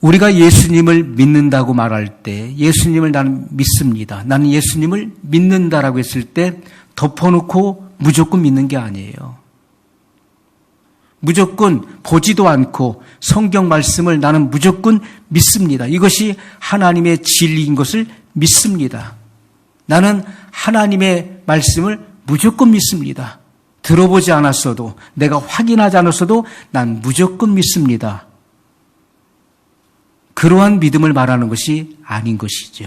우리가 예수님을 믿는다고 말할 때 예수님을 나는 믿습니다. 나는 예수님을 믿는다라고 했을 때 덮어놓고 무조건 믿는 게 아니에요. 무조건 보지도 않고 성경 말씀을 나는 무조건 믿습니다. 이것이 하나님의 진리인 것을 믿습니다. 나는 하나님의 말씀을 무조건 믿습니다. 들어보지 않았어도 내가 확인하지 않았어도 난 무조건 믿습니다. 그러한 믿음을 말하는 것이 아닌 것이죠.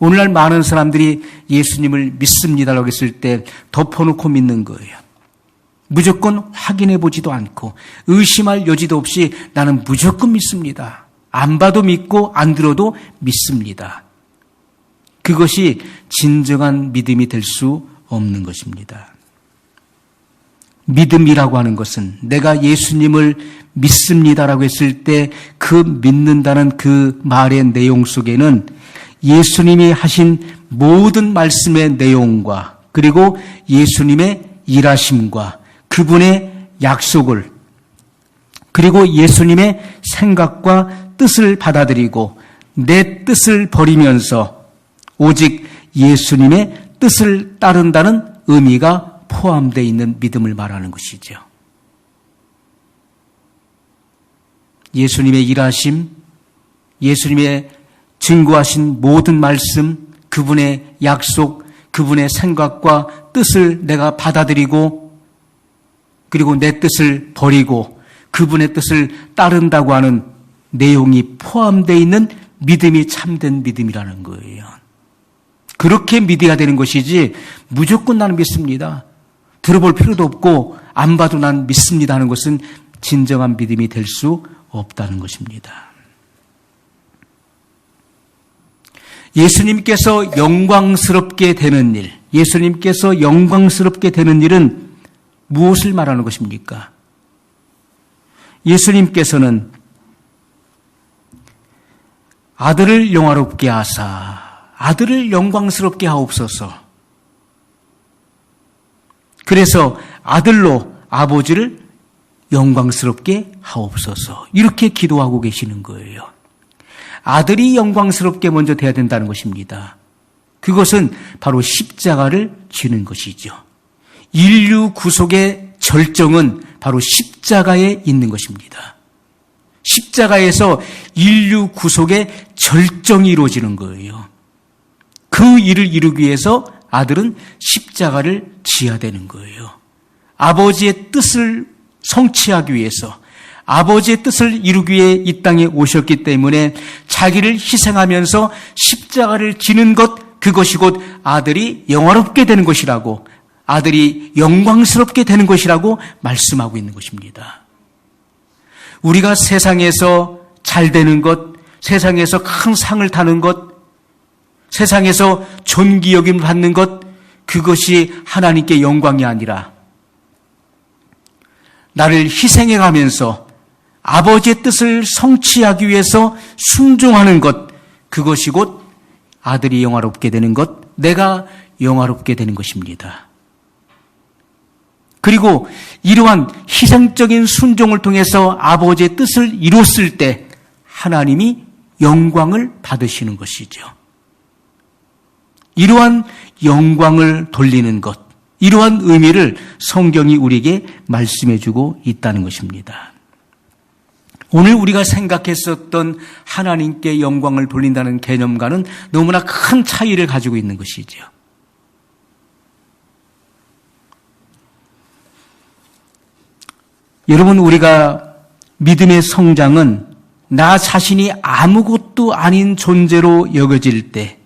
오늘날 많은 사람들이 예수님을 믿습니다라고 했을 때 덮어놓고 믿는 거예요. 무조건 확인해 보지도 않고 의심할 여지도 없이 나는 무조건 믿습니다. 안 봐도 믿고 안 들어도 믿습니다. 그것이 진정한 믿음이 될 수 없는 것입니다. 믿음이라고 하는 것은 내가 예수님을 믿습니다라고 했을 때 그 믿는다는 그 말의 내용 속에는 예수님이 하신 모든 말씀의 내용과 그리고 예수님의 일하심과 그분의 약속을 그리고 예수님의 생각과 뜻을 받아들이고 내 뜻을 버리면서 오직 예수님의 뜻을 따른다는 의미가 포함되어 있는 믿음을 말하는 것이죠. 예수님의 일하심, 예수님의 증거하신 모든 말씀, 그분의 약속, 그분의 생각과 뜻을 내가 받아들이고 그리고 내 뜻을 버리고 그분의 뜻을 따른다고 하는 내용이 포함되어 있는 믿음이 참된 믿음이라는 거예요. 그렇게 믿어야 되는 것이지 무조건 나는 믿습니다. 들어볼 필요도 없고 안 봐도 난 믿습니다 하는 것은 진정한 믿음이 될 수 없다는 것입니다. 예수님께서 영광스럽게 되는 일, 예수님께서 영광스럽게 되는 일은 무엇을 말하는 것입니까? 예수님께서는 아들을 영화롭게 하사 아들을 영광스럽게 하옵소서. 그래서 아들로 아버지를 영광스럽게 하옵소서. 이렇게 기도하고 계시는 거예요. 아들이 영광스럽게 먼저 돼야 된다는 것입니다. 그것은 바로 십자가를 지는 것이죠. 인류 구속의 절정은 바로 십자가에 있는 것입니다. 십자가에서 인류 구속의 절정이 이루어지는 거예요. 그 일을 이루기 위해서 아들은 십자가를 지어야 되는 거예요. 아버지의 뜻을 성취하기 위해서 아버지의 뜻을 이루기 위해 이 땅에 오셨기 때문에 자기를 희생하면서 십자가를 지는 것, 그것이 곧 아들이 영화롭게 되는 것이라고, 아들이 영광스럽게 되는 것이라고 말씀하고 있는 것입니다. 우리가 세상에서 잘 되는 것, 세상에서 큰 상을 타는 것, 세상에서 존귀 여김을 받는 것, 그것이 하나님께 영광이 아니라 나를 희생해 가면서 아버지의 뜻을 성취하기 위해서 순종하는 것, 그것이 곧 아들이 영화롭게 되는 것, 내가 영화롭게 되는 것입니다. 그리고 이러한 희생적인 순종을 통해서 아버지의 뜻을 이뤘을 때 하나님이 영광을 받으시는 것이죠. 이러한 영광을 돌리는 것, 이러한 의미를 성경이 우리에게 말씀해주고 있다는 것입니다. 오늘 우리가 생각했었던 하나님께 영광을 돌린다는 개념과는 너무나 큰 차이를 가지고 있는 것이죠. 여러분, 우리가 믿음의 성장은 나 자신이 아무것도 아닌 존재로 여겨질 때,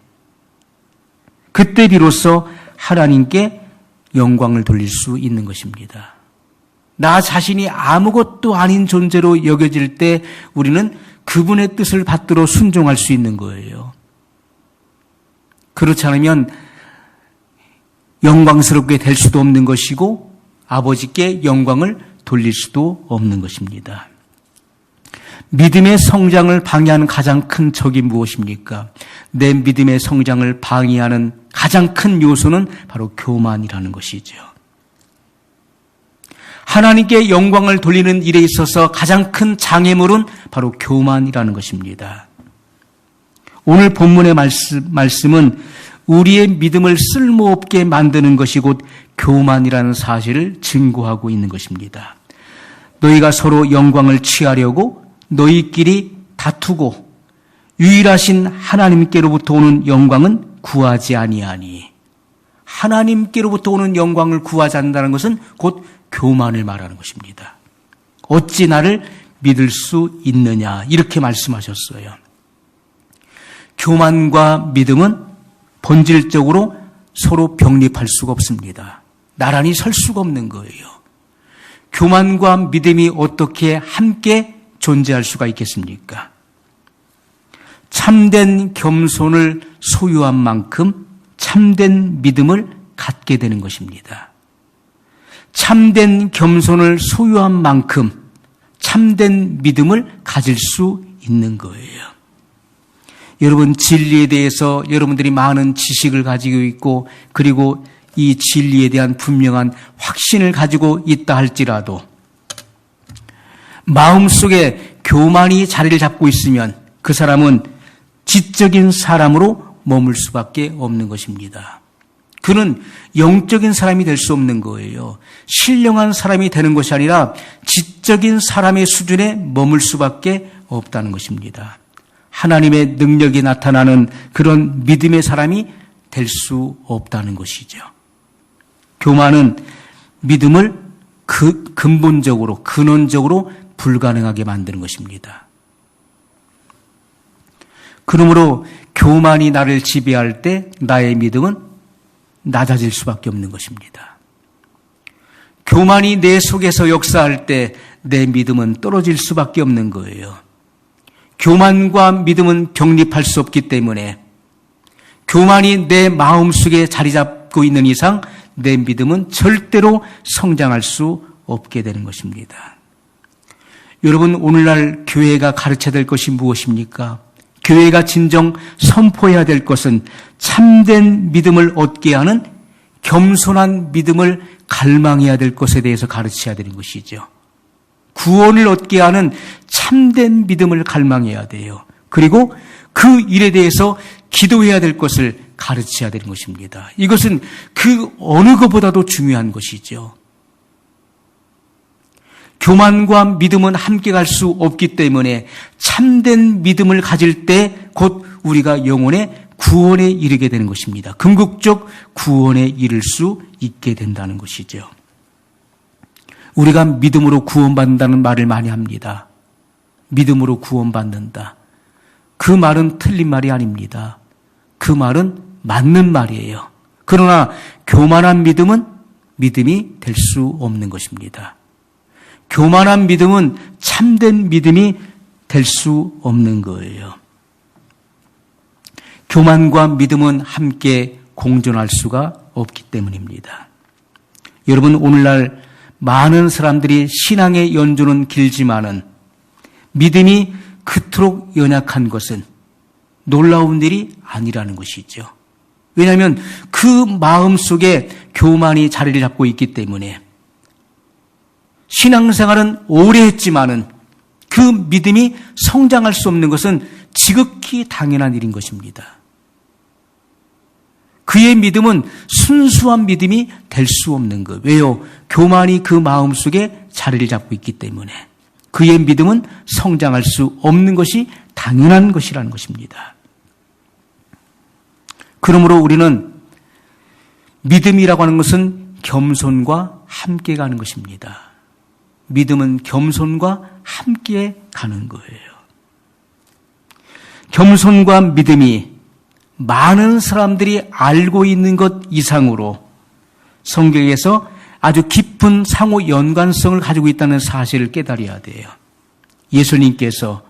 그때 비로소 하나님께 영광을 돌릴 수 있는 것입니다. 나 자신이 아무것도 아닌 존재로 여겨질 때 우리는 그분의 뜻을 받들어 순종할 수 있는 거예요. 그렇지 않으면 영광스럽게 될 수도 없는 것이고 아버지께 영광을 돌릴 수도 없는 것입니다. 믿음의 성장을 방해하는 가장 큰 적이 무엇입니까? 내 믿음의 성장을 방해하는 가장 큰 요소는 바로 교만이라는 것이죠. 하나님께 영광을 돌리는 일에 있어서 가장 큰 장애물은 바로 교만이라는 것입니다. 오늘 본문의 말씀은 우리의 믿음을 쓸모없게 만드는 것이 곧 교만이라는 사실을 증거하고 있는 것입니다. 너희가 서로 영광을 취하려고 너희끼리 다투고 유일하신 하나님께로부터 오는 영광은 구하지 아니하니. 하나님께로부터 오는 영광을 구하지 않는다는 것은 곧 교만을 말하는 것입니다. 어찌 나를 믿을 수 있느냐 이렇게 말씀하셨어요. 교만과 믿음은 본질적으로 서로 병립할 수가 없습니다. 나란히 설 수가 없는 거예요. 교만과 믿음이 어떻게 함께 존재할 수가 있겠습니까? 참된 겸손을 소유한 만큼 참된 믿음을 갖게 되는 것입니다. 참된 겸손을 소유한 만큼 참된 믿음을 가질 수 있는 거예요. 여러분, 진리에 대해서 여러분들이 많은 지식을 가지고 있고 그리고 이 진리에 대한 분명한 확신을 가지고 있다 할지라도 마음속에 교만이 자리를 잡고 있으면 그 사람은 지적인 사람으로 머물 수밖에 없는 것입니다. 그는 영적인 사람이 될 수 없는 거예요. 신령한 사람이 되는 것이 아니라 지적인 사람의 수준에 머물 수밖에 없다는 것입니다. 하나님의 능력이 나타나는 그런 믿음의 사람이 될 수 없다는 것이죠. 교만은 믿음을 근본적으로, 근원적으로 불가능하게 만드는 것입니다. 그러므로 교만이 나를 지배할 때 나의 믿음은 낮아질 수밖에 없는 것입니다. 교만이 내 속에서 역사할 때 내 믿음은 떨어질 수밖에 없는 거예요. 교만과 믿음은 병립할 수 없기 때문에 교만이 내 마음속에 자리 잡고 있는 이상 내 믿음은 절대로 성장할 수 없게 되는 것입니다. 여러분, 오늘날 교회가 가르쳐야 될 것이 무엇입니까? 교회가 진정 선포해야 될 것은 참된 믿음을 얻게 하는 겸손한 믿음을 갈망해야 될 것에 대해서 가르쳐야 되는 것이죠. 구원을 얻게 하는 참된 믿음을 갈망해야 돼요. 그리고 그 일에 대해서 기도해야 될 것을 가르쳐야 되는 것입니다. 이것은 그 어느 것보다도 중요한 것이죠. 교만과 믿음은 함께 갈 수 없기 때문에 참된 믿음을 가질 때 곧 우리가 영혼의 구원에 이르게 되는 것입니다. 궁극적 구원에 이를 수 있게 된다는 것이죠. 우리가 믿음으로 구원받는다는 말을 많이 합니다. 믿음으로 구원받는다. 그 말은 틀린 말이 아닙니다. 그 말은 맞는 말이에요. 그러나 교만한 믿음은 믿음이 될 수 없는 것입니다. 교만한 믿음은 참된 믿음이 될 수 없는 거예요. 교만과 믿음은 함께 공존할 수가 없기 때문입니다. 여러분, 오늘날 많은 사람들이 신앙의 연조는 길지만은 믿음이 그토록 연약한 것은 놀라운 일이 아니라는 것이죠. 왜냐하면 그 마음 속에 교만이 자리를 잡고 있기 때문에 신앙생활은 오래 했지만은 그 믿음이 성장할 수 없는 것은 지극히 당연한 일인 것입니다. 그의 믿음은 순수한 믿음이 될 수 없는 것. 왜요? 교만이 그 마음속에 자리를 잡고 있기 때문에 그의 믿음은 성장할 수 없는 것이 당연한 것이라는 것입니다. 그러므로 우리는 믿음이라고 하는 것은 겸손과 함께 가는 것입니다. 믿음은 겸손과 함께 가는 거예요. 겸손과 믿음이 많은 사람들이 알고 있는 것 이상으로 성경에서 아주 깊은 상호 연관성을 가지고 있다는 사실을 깨달아야 돼요. 예수님께서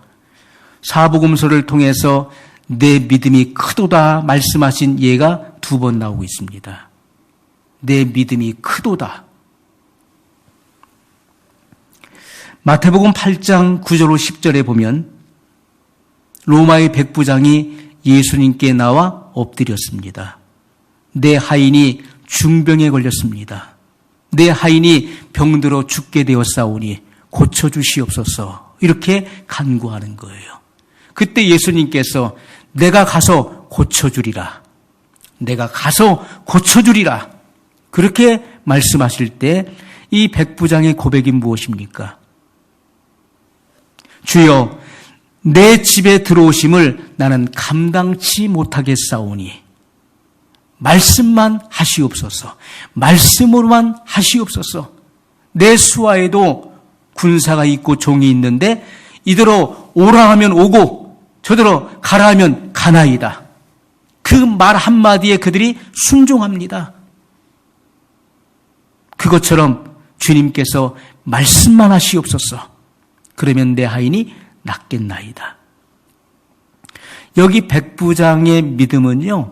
사복음서를 통해서 내 믿음이 크도다 말씀하신 예가 2번 나오고 있습니다. 내 믿음이 크도다. 마태복음 8장 9절로 10절에 보면 로마의 백부장이 예수님께 나와 엎드렸습니다. 내 하인이 중병에 걸렸습니다. 내 하인이 병들어 죽게 되었사오니 고쳐주시옵소서. 이렇게 간구하는 거예요. 그때 예수님께서 내가 가서 고쳐주리라. 내가 가서 고쳐주리라. 그렇게 말씀하실 때 이 백부장의 고백이 무엇입니까? 주여, 내 집에 들어오심을 나는 감당치 못하겠사오니 말씀만 하시옵소서. 말씀으로만 하시옵소서. 내 수하에도 군사가 있고 종이 있는데 이대로 오라 하면 오고 저대로 가라 하면 가나이다. 그 말 한마디에 그들이 순종합니다. 그것처럼 주님께서 말씀만 하시옵소서. 그러면 내 하인이 낫겠나이다. 여기 백부장의 믿음은요,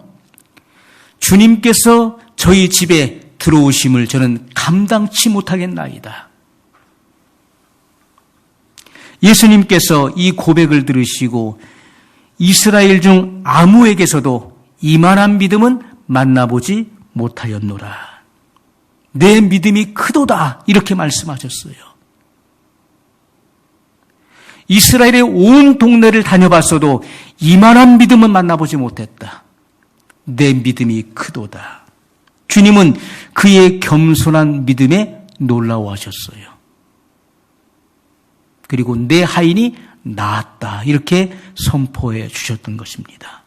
주님께서 저희 집에 들어오심을 저는 감당치 못하겠나이다. 예수님께서 이 고백을 들으시고 이스라엘 중 아무에게서도 이만한 믿음은 만나보지 못하였노라. 내 믿음이 크도다. 이렇게 말씀하셨어요. 이스라엘의 온 동네를 다녀봤어도 이만한 믿음은 만나보지 못했다. 내 믿음이 크도다. 주님은 그의 겸손한 믿음에 놀라워하셨어요. 그리고 내 하인이 나았다. 이렇게 선포해 주셨던 것입니다.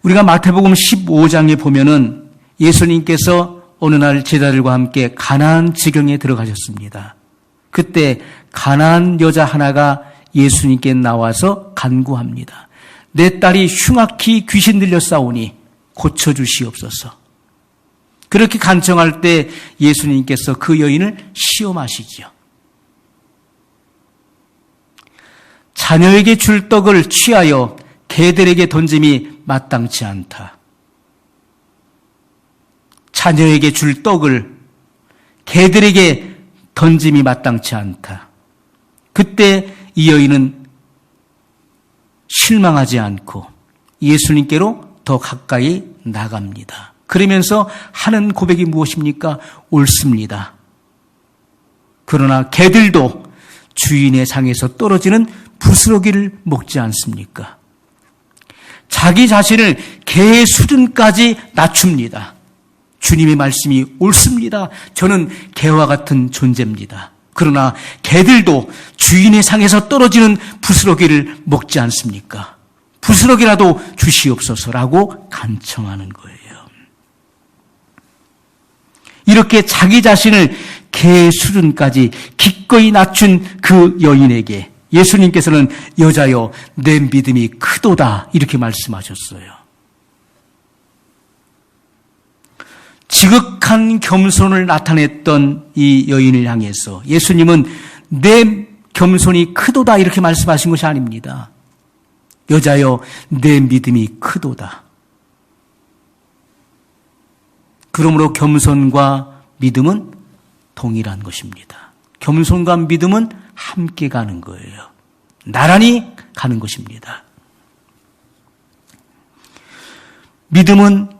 우리가 마태복음 15장에 보면은 예수님께서 어느 날 제자들과 함께 가나안 지경에 들어가셨습니다. 그때 가나안 여자 하나가 예수님께 나와서 간구합니다. 내 딸이 흉악히 귀신 들렸사오니 고쳐주시옵소서. 그렇게 간청할 때 예수님께서 그 여인을 시험하시지요. 자녀에게 줄 떡을 취하여 개들에게 던짐이 마땅치 않다. 자녀에게 줄 떡을 개들에게 던짐이 마땅치 않다. 그때 이 여인은 실망하지 않고 예수님께로 더 가까이 나갑니다. 그러면서 하는 고백이 무엇입니까? 옳습니다. 그러나 개들도 주인의 상에서 떨어지는 부스러기를 먹지 않습니까? 자기 자신을 개의 수준까지 낮춥니다. 주님의 말씀이 옳습니다. 저는 개와 같은 존재입니다. 그러나 개들도 주인의 상에서 떨어지는 부스러기를 먹지 않습니까? 부스러기라도 주시옵소서라고 간청하는 거예요. 이렇게 자기 자신을 개의 수준까지 기꺼이 낮춘 그 여인에게 예수님께서는 여자여 내 믿음이 크도다 이렇게 말씀하셨어요. 지극한 겸손을 나타냈던 이 여인을 향해서 예수님은 내 겸손이 크도다 이렇게 말씀하신 것이 아닙니다. 여자여 내 믿음이 크도다. 그러므로 겸손과 믿음은 동일한 것입니다. 겸손과 믿음은 함께 가는 거예요. 나란히 가는 것입니다. 믿음은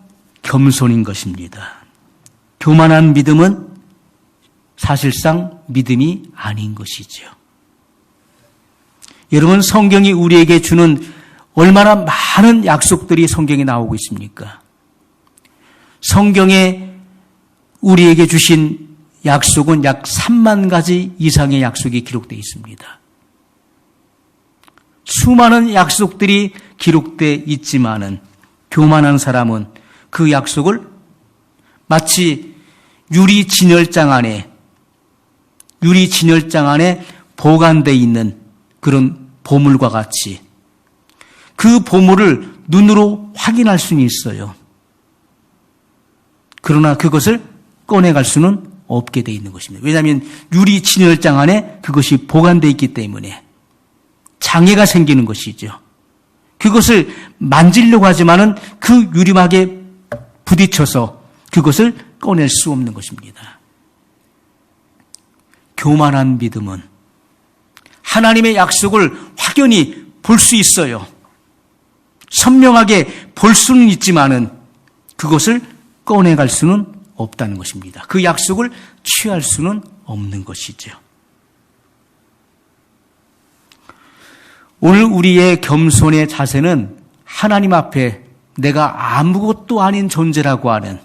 겸손인 것입니다. 교만한 믿음은 사실상 믿음이 아닌 것이죠. 여러분, 성경이 우리에게 주는 얼마나 많은 약속들이 성경에 나오고 있습니까? 성경에 우리에게 주신 약속은 약 3만 가지 이상의 약속이 기록되어 있습니다. 수많은 약속들이 기록되어 있지만은 교만한 사람은 그 약속을 마치 유리 진열장 안에 보관되어 있는 그런 보물과 같이 그 보물을 눈으로 확인할 수는 있어요. 그러나 그것을 꺼내갈 수는 없게 되어 있는 것입니다. 왜냐하면 유리 진열장 안에 그것이 보관되어 있기 때문에 장애가 생기는 것이죠. 그것을 만지려고 하지만은 그 유리막에 부딪혀서 그것을 꺼낼 수 없는 것입니다. 교만한 믿음은 하나님의 약속을 확연히 볼 수 있어요. 선명하게 볼 수는 있지만은 그것을 꺼내갈 수는 없다는 것입니다. 그 약속을 취할 수는 없는 것이죠. 오늘 우리의 겸손의 자세는 하나님 앞에 내가 아무것도 아닌 존재라고 하는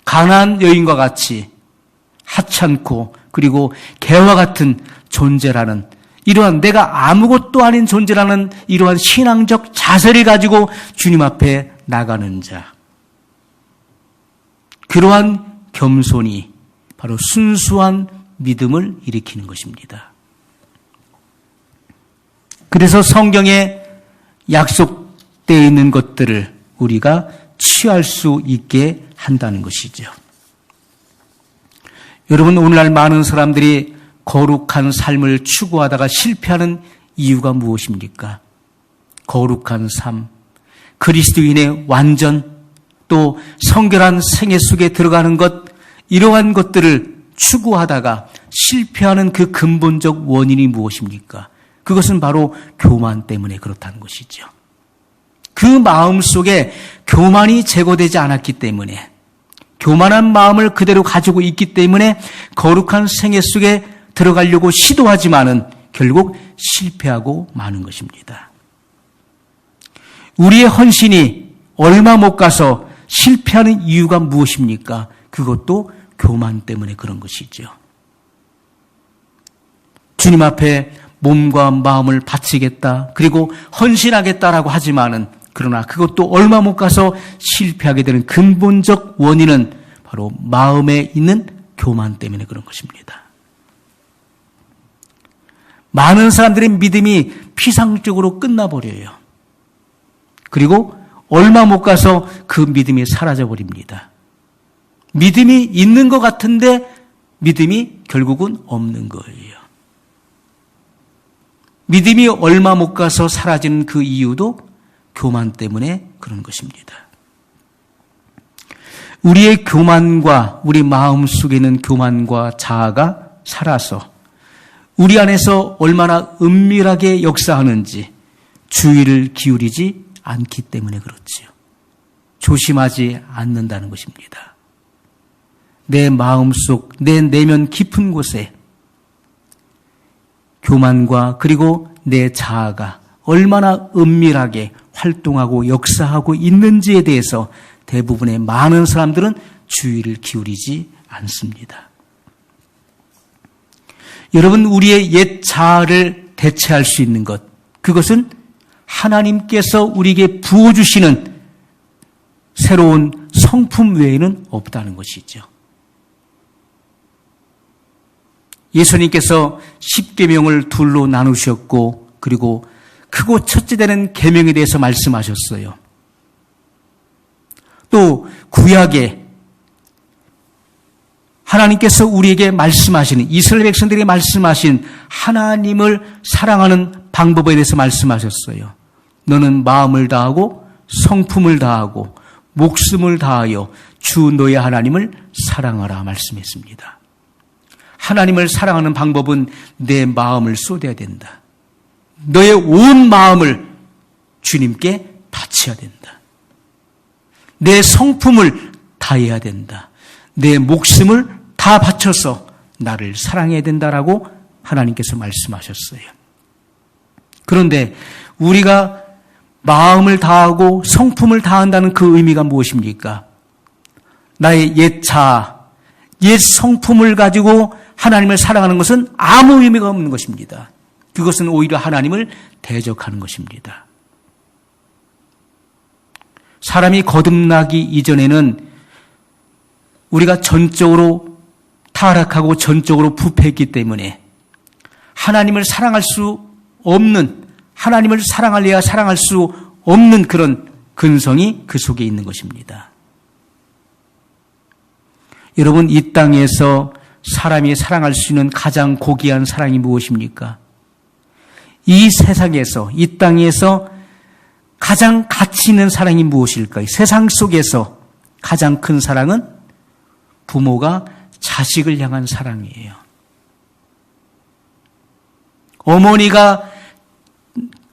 가나안 여인과 같이 하찮고 그리고 개와 같은 존재라는 이러한 내가 아무것도 아닌 존재라는 이러한 신앙적 자세를 가지고 주님 앞에 나가는 자. 그러한 겸손이 바로 순수한 믿음을 일으키는 것입니다. 그래서 성경에 약속되어 있는 것들을 우리가 취할 수 있게 한다는 것이죠. 여러분, 오늘날 많은 사람들이 거룩한 삶을 추구하다가 실패하는 이유가 무엇입니까? 거룩한 삶, 그리스도인의 완전, 또 성결한 생애 속에 들어가는 것, 이러한 것들을 추구하다가 실패하는 그 근본적 원인이 무엇입니까? 그것은 바로 교만 때문에 그렇다는 것이죠. 그 마음 속에 교만이 제거되지 않았기 때문에, 교만한 마음을 그대로 가지고 있기 때문에 거룩한 생애 속에 들어가려고 시도하지만은 결국 실패하고 마는 것입니다. 우리의 헌신이 얼마 못 가서 실패하는 이유가 무엇입니까? 그것도 교만 때문에 그런 것이죠. 주님 앞에 몸과 마음을 바치겠다, 그리고 헌신하겠다라고 하지만은 그러나 그것도 얼마 못 가서 실패하게 되는 근본적 원인은 바로 마음에 있는 교만 때문에 그런 것입니다. 많은 사람들의 믿음이 피상적으로 끝나버려요. 그리고 얼마 못 가서 그 믿음이 사라져버립니다. 믿음이 있는 것 같은데 믿음이 결국은 없는 거예요. 믿음이 얼마 못 가서 사라지는 그 이유도 교만 때문에 그런 것입니다. 우리의 교만과 우리 마음 속에 있는 교만과 자아가 살아서 우리 안에서 얼마나 은밀하게 역사하는지 주의를 기울이지 않기 때문에 그렇지요. 조심하지 않는다는 것입니다. 내 마음속, 내 내면 깊은 곳에 교만과 그리고 내 자아가 얼마나 은밀하게 활동하고 역사하고 있는지에 대해서 대부분의 많은 사람들은 주의를 기울이지 않습니다. 여러분, 우리의 옛 자아를 대체할 수 있는 것, 그것은 하나님께서 우리에게 부어주시는 새로운 성품 외에는 없다는 것이죠. 예수님께서 십계명을 둘로 나누셨고 그리고 크고 첫째 되는 계명에 대해서 말씀하셨어요. 또 구약에 하나님께서 우리에게 말씀하시는, 이스라엘 백성들에게 말씀하신 하나님을 사랑하는 방법에 대해서 말씀하셨어요. 너는 마음을 다하고 성품을 다하고 목숨을 다하여 주 너의 하나님을 사랑하라 말씀했습니다. 하나님을 사랑하는 방법은 내 마음을 쏟아야 된다. 너의 온 마음을 주님께 바쳐야 된다. 내 성품을 다해야 된다. 내 목숨을 다 바쳐서 나를 사랑해야 된다라고 하나님께서 말씀하셨어요. 그런데 우리가 마음을 다하고 성품을 다한다는 그 의미가 무엇입니까? 나의 옛 자아, 옛 성품을 가지고 하나님을 사랑하는 것은 아무 의미가 없는 것입니다. 그것은 오히려 하나님을 대적하는 것입니다. 사람이 거듭나기 이전에는 우리가 전적으로 타락하고 전적으로 부패했기 때문에 하나님을 사랑할 수 없는, 하나님을 사랑할래야 사랑할 수 없는 그런 근성이 그 속에 있는 것입니다. 여러분, 이 땅에서 사람이 사랑할 수 있는 가장 고귀한 사랑이 무엇입니까? 이 세상에서, 이 땅에서 가장 가치 있는 사랑이 무엇일까요? 세상 속에서 가장 큰 사랑은 부모가 자식을 향한 사랑이에요. 어머니가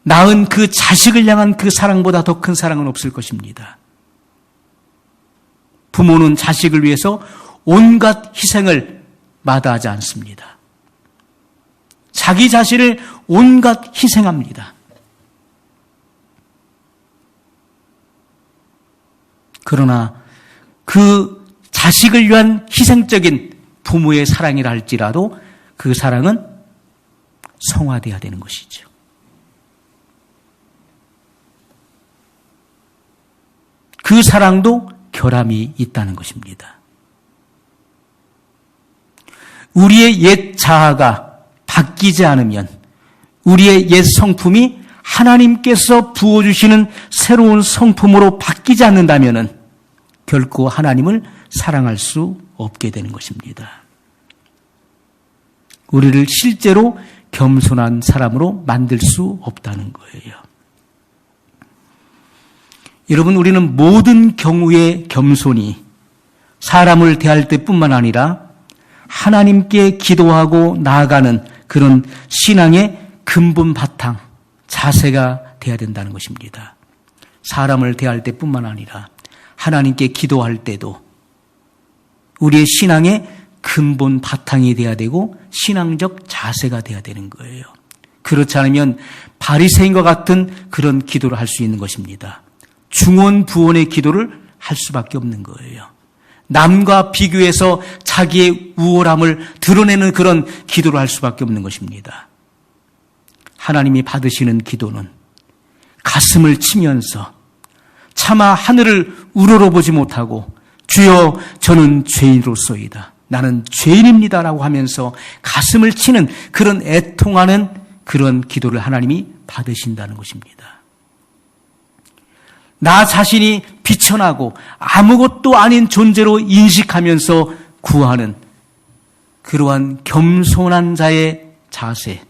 낳은 그 자식을 향한 그 사랑보다 더 큰 사랑은 없을 것입니다. 부모는 자식을 위해서 온갖 희생을 마다하지 않습니다. 자기 자신을 온갖 희생합니다. 그러나 그 자식을 위한 희생적인 부모의 사랑이라 할지라도 그 사랑은 성화되어야 되는 것이죠. 그 사랑도 결함이 있다는 것입니다. 우리의 옛 자아가 바뀌지 않으면, 우리의 옛 성품이 하나님께서 부어주시는 새로운 성품으로 바뀌지 않는다면 결코 하나님을 사랑할 수 없게 되는 것입니다. 우리를 실제로 겸손한 사람으로 만들 수 없다는 거예요. 여러분, 우리는 모든 경우의 겸손이 사람을 대할 때뿐만 아니라 하나님께 기도하고 나아가는 그런 신앙의 근본 바탕, 자세가 돼야 된다는 것입니다. 사람을 대할 때뿐만 아니라 하나님께 기도할 때도 우리의 신앙의 근본 바탕이 돼야 되고 신앙적 자세가 돼야 되는 거예요. 그렇지 않으면 바리새인과 같은 그런 기도를 할 수 있는 것입니다. 중언부언의 기도를 할 수밖에 없는 거예요. 남과 비교해서 자기의 우월함을 드러내는 그런 기도를 할 수밖에 없는 것입니다. 하나님이 받으시는 기도는 가슴을 치면서 차마 하늘을 우러러보지 못하고 주여 저는 죄인으로소이다. 나는 죄인입니다라고 하면서 가슴을 치는 그런 애통하는 그런 기도를 하나님이 받으신다는 것입니다. 나 자신이 비천하고 아무것도 아닌 존재로 인식하면서 구하는 그러한 겸손한 자의 자세,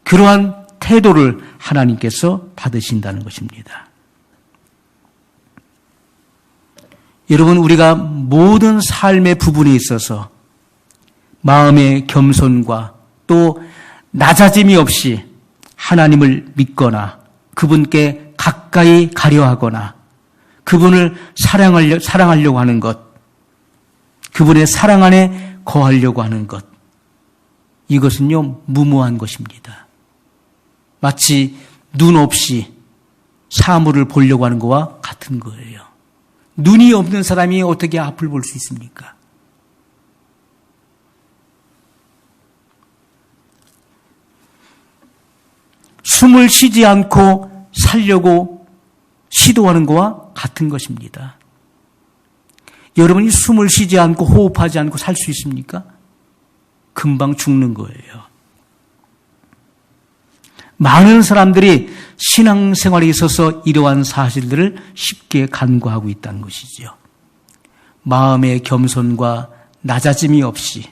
그러한 태도를 하나님께서 받으신다는 것입니다. 여러분, 우리가 모든 삶의 부분에 있어서 마음의 겸손과 또 낮아짐이 없이 하나님을 믿거나 그분께 가까이 가려 하거나 그분을 사랑하려고 하는 것, 그분의 사랑 안에 거하려고 하는 것, 이것은요 무모한 것입니다. 마치 눈 없이 사물을 보려고 하는 것과 같은 거예요. 눈이 없는 사람이 어떻게 앞을 볼 수 있습니까? 숨을 쉬지 않고 살려고 시도하는 것과 같은 것입니다. 여러분이 숨을 쉬지 않고 호흡하지 않고 살 수 있습니까? 금방 죽는 거예요. 많은 사람들이 신앙생활에 있어서 이러한 사실들을 쉽게 간과하고 있다는 것이죠. 마음의 겸손과 낮아짐이 없이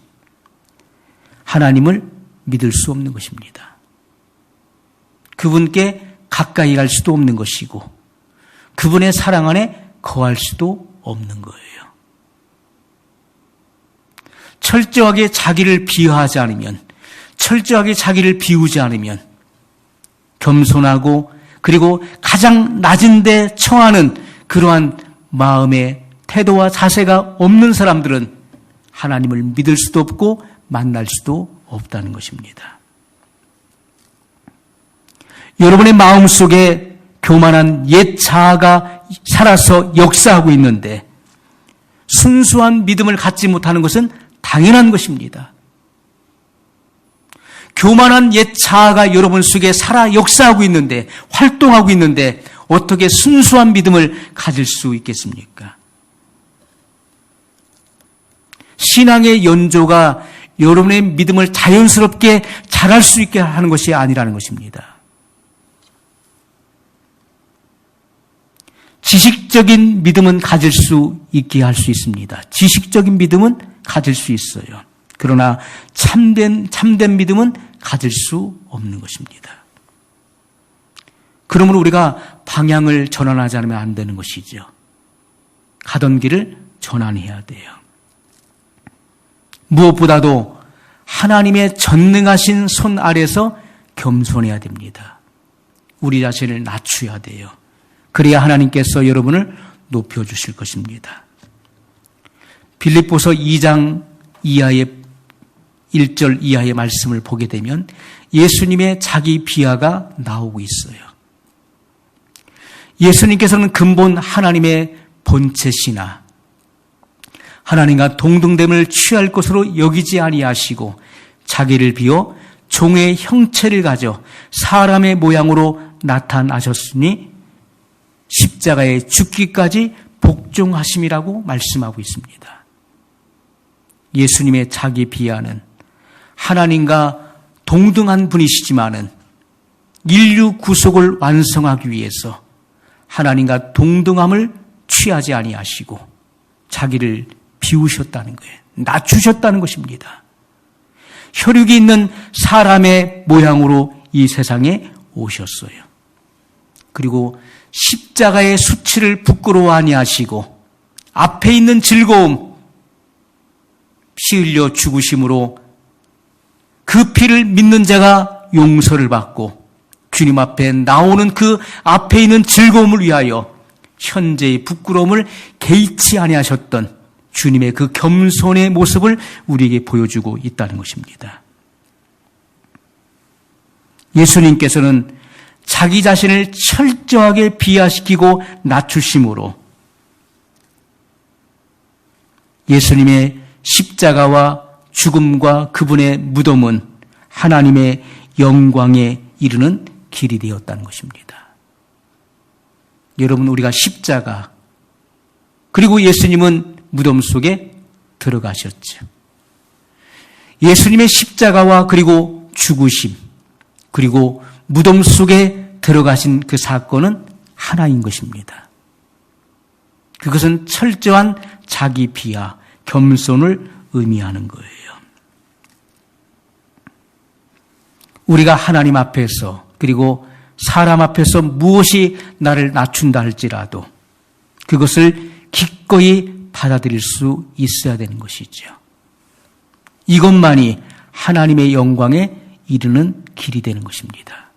하나님을 믿을 수 없는 것입니다. 그분께 가까이 갈 수도 없는 것이고 그분의 사랑 안에 거할 수도 없는 거예요. 철저하게 자기를 비하하지 않으면, 철저하게 자기를 비우지 않으면 겸손하고 그리고 가장 낮은 데 처하는 그러한 마음의 태도와 자세가 없는 사람들은 하나님을 믿을 수도 없고 만날 수도 없다는 것입니다. 여러분의 마음속에 교만한 옛 자아가 살아서 역사하고 있는데 순수한 믿음을 갖지 못하는 것은 당연한 것입니다. 교만한 옛 자아가 여러분 속에 살아 역사하고 있는데, 활동하고 있는데 어떻게 순수한 믿음을 가질 수 있겠습니까? 신앙의 연조가 여러분의 믿음을 자연스럽게 자랄 수 있게 하는 것이 아니라는 것입니다. 지식적인 믿음은 가질 수 있게 할 수 있습니다. 지식적인 믿음은 가질 수 있어요. 그러나 참된 믿음은 가질 수 없는 것입니다. 그러므로 우리가 방향을 전환하지 않으면 안 되는 것이죠. 가던 길을 전환해야 돼요. 무엇보다도 하나님의 전능하신 손 아래서 겸손해야 됩니다. 우리 자신을 낮춰야 돼요. 그래야 하나님께서 여러분을 높여주실 것입니다. 빌립보서 2장 이하의 1절 이하의 말씀을 보게 되면 예수님의 자기 비하가 나오고 있어요. 예수님께서는 근본 하나님의 본체시나 하나님과 동등됨을 취할 것으로 여기지 아니하시고 자기를 비워 종의 형체를 가져 사람의 모양으로 나타나셨으니 십자가에 죽기까지 복종하심이라고 말씀하고 있습니다. 예수님의 자기 비하는 하나님과 동등한 분이시지만은 인류 구속을 완성하기 위해서 하나님과 동등함을 취하지 아니하시고 자기를 비우셨다는 거예요. 낮추셨다는 것입니다. 혈육이 있는 사람의 모양으로 이 세상에 오셨어요. 그리고 십자가의 수치를 부끄러워 아니하시고 앞에 있는 즐거움, 피 흘려 죽으심으로 그 피를 믿는 자가 용서를 받고 주님 앞에 나오는 그 앞에 있는 즐거움을 위하여 현재의 부끄러움을 개의치 아니하셨던 주님의 그 겸손의 모습을 우리에게 보여주고 있다는 것입니다. 예수님께서는 자기 자신을 철저하게 비하시키고 낮추심으로 예수님의 십자가와 죽음과 그분의 무덤은 하나님의 영광에 이르는 길이 되었다는 것입니다. 여러분, 우리가 십자가 그리고 예수님은 무덤 속에 들어가셨죠. 예수님의 십자가와 그리고 죽으심 그리고 무덤 속에 들어가신 그 사건은 하나인 것입니다. 그것은 철저한 자기 비하, 겸손을 의미하는 거예요. 우리가 하나님 앞에서 그리고 사람 앞에서 무엇이 나를 낮춘다 할지라도 그것을 기꺼이 받아들일 수 있어야 되는 것이죠. 이것만이 하나님의 영광에 이르는 길이 되는 것입니다.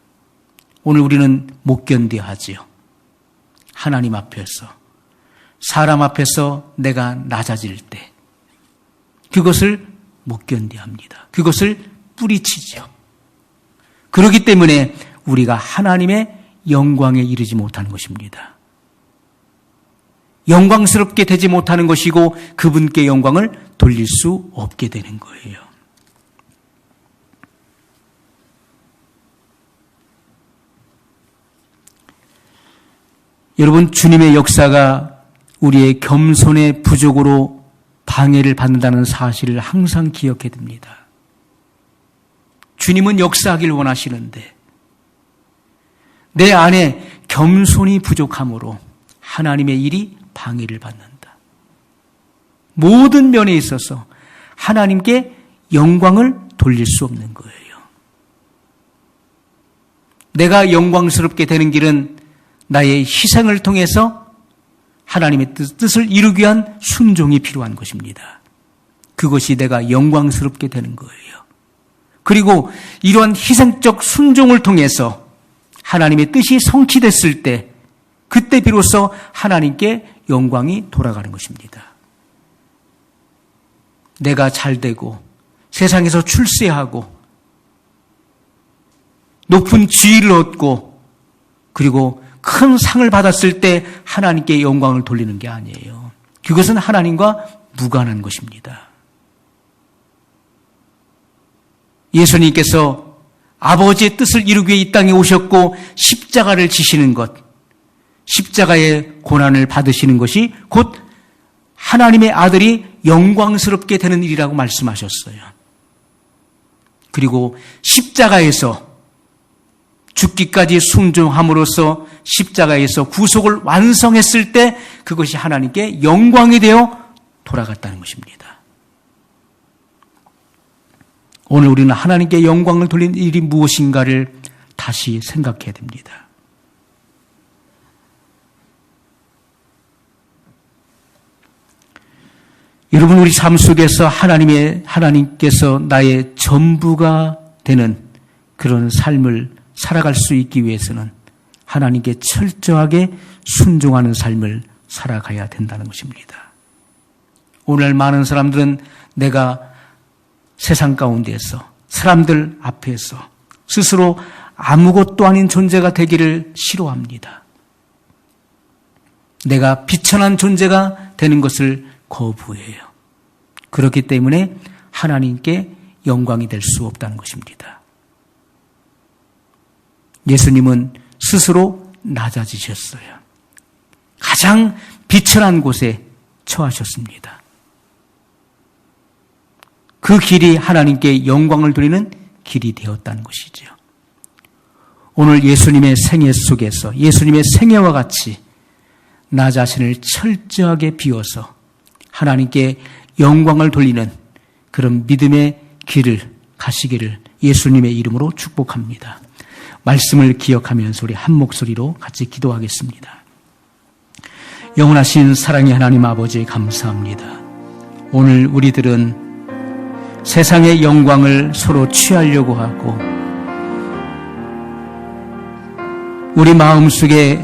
오늘 우리는 못 견뎌하지요. 하나님 앞에서, 사람 앞에서 내가 낮아질 때 그것을 못 견뎌합니다. 그것을 뿌리치죠. 그렇기 때문에 우리가 하나님의 영광에 이르지 못하는 것입니다. 영광스럽게 되지 못하는 것이고 그분께 영광을 돌릴 수 없게 되는 거예요. 여러분, 주님의 역사가 우리의 겸손의 부족으로 방해를 받는다는 사실을 항상 기억해야 됩니다. 주님은 역사하길 원하시는데 내 안에 겸손이 부족함으로 하나님의 일이 방해를 받는다. 모든 면에 있어서 하나님께 영광을 돌릴 수 없는 거예요. 내가 영광스럽게 되는 길은 나의 희생을 통해서 하나님의 뜻을 이루기 위한 순종이 필요한 것입니다. 그것이 내가 영광스럽게 되는 거예요. 그리고 이러한 희생적 순종을 통해서 하나님의 뜻이 성취됐을 때 그때 비로소 하나님께 영광이 돌아가는 것입니다. 내가 잘되고 세상에서 출세하고 높은 지위를 얻고 그리고 큰 상을 받았을 때 하나님께 영광을 돌리는 게 아니에요. 그것은 하나님과 무관한 것입니다. 예수님께서 아버지의 뜻을 이루기 위해 이 땅에 오셨고 십자가를 지시는 것, 십자가의 고난을 받으시는 것이 곧 하나님의 아들이 영광스럽게 되는 일이라고 말씀하셨어요. 그리고 십자가에서 죽기까지 순종함으로써 십자가에서 구속을 완성했을 때 그것이 하나님께 영광이 되어 돌아갔다는 것입니다. 오늘 우리는 하나님께 영광을 돌리는 일이 무엇인가를 다시 생각해야 됩니다. 여러분, 우리 삶 속에서 하나님께서 나의 전부가 되는 그런 삶을 살아갈 수 있기 위해서는 하나님께 철저하게 순종하는 삶을 살아가야 된다는 것입니다. 오늘 많은 사람들은 내가 세상 가운데에서 사람들 앞에서 스스로 아무것도 아닌 존재가 되기를 싫어합니다. 내가 비천한 존재가 되는 것을 거부해요. 그렇기 때문에 하나님께 영광이 될 수 없다는 것입니다. 예수님은 스스로 낮아지셨어요. 가장 비천한 곳에 처하셨습니다. 그 길이 하나님께 영광을 돌리는 길이 되었다는 것이죠. 오늘 예수님의 생애 속에서 예수님의 생애와 같이 나 자신을 철저하게 비워서 하나님께 영광을 돌리는 그런 믿음의 길을 가시기를 예수님의 이름으로 축복합니다. 말씀을 기억하면서 우리 한 목소리로 같이 기도하겠습니다. 영원하신 사랑의 하나님 아버지 감사합니다. 오늘 우리들은 세상의 영광을 서로 취하려고 하고 우리 마음속에